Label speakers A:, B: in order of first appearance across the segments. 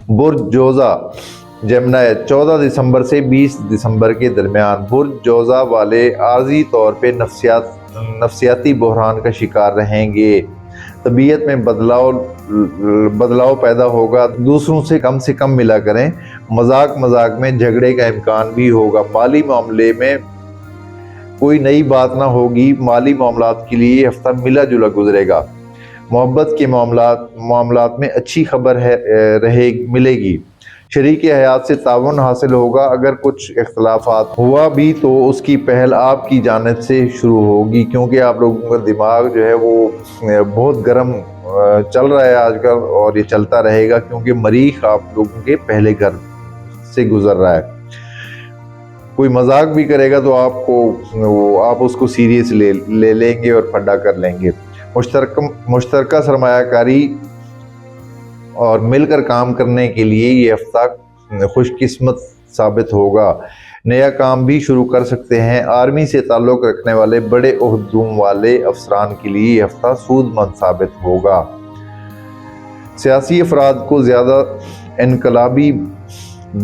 A: برج جوزا جمنائے 14 دسمبر سے 20 دسمبر کے درمیان برج جوزا والے عارضی طور پہ نفسیاتی بحران کا شکار رہیں گے۔ طبیعت میں بدلاؤ پیدا ہوگا، دوسروں سے کم ملا کریں، مذاق میں جھگڑے کا امکان بھی ہوگا۔ مالی معاملے میں کوئی نئی بات نہ ہوگی، مالی معاملات کے لیے یہ ہفتہ ملا جلا گزرے گا۔ محبت کے معاملات میں اچھی خبر ملے گی۔ شریک حیات سے تعاون حاصل ہوگا، اگر کچھ اختلافات ہوا بھی تو اس کی پہل آپ کی جانب سے شروع ہوگی، کیونکہ آپ لوگوں کا دماغ جو ہے وہ بہت گرم چل رہا ہے آج کل، اور یہ چلتا رہے گا کیونکہ مریخ آپ لوگوں کے پہلے گھر سے گزر رہا ہے۔ کوئی مذاق بھی کرے گا تو آپ اس کو سیریس لے لیں گے اور پھڈا کر لیں گے۔ مشترکہ سرمایہ کاری اور مل کر کام کرنے کے لیے یہ ہفتہ خوش قسمت ثابت ہوگا، نیا کام بھی شروع کر سکتے ہیں۔ آرمی سے تعلق رکھنے والے بڑے عہدوں والے افسران کے لیے یہ ہفتہ سود مند ثابت ہوگا۔ سیاسی افراد کو زیادہ انقلابی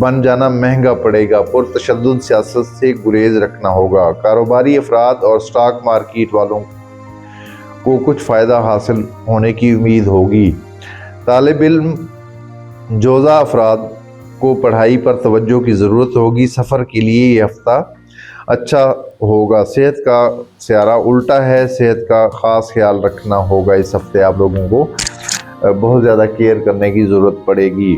A: بن جانا مہنگا پڑے گا، پرتشدد سیاست سے گریز رکھنا ہوگا۔ کاروباری افراد اور سٹاک مارکیٹ والوں کو کچھ فائدہ حاصل ہونے کی امید ہوگی۔ طالب علم جوزا افراد کو پڑھائی پر توجہ کی ضرورت ہوگی، سفر کے لیے یہ ہفتہ اچھا ہوگا۔ صحت کا سیارہ الٹا ہے، صحت کا خاص خیال رکھنا ہوگا۔ اس ہفتے آپ لوگوں کو بہت زیادہ کیئر کرنے کی ضرورت پڑے گی۔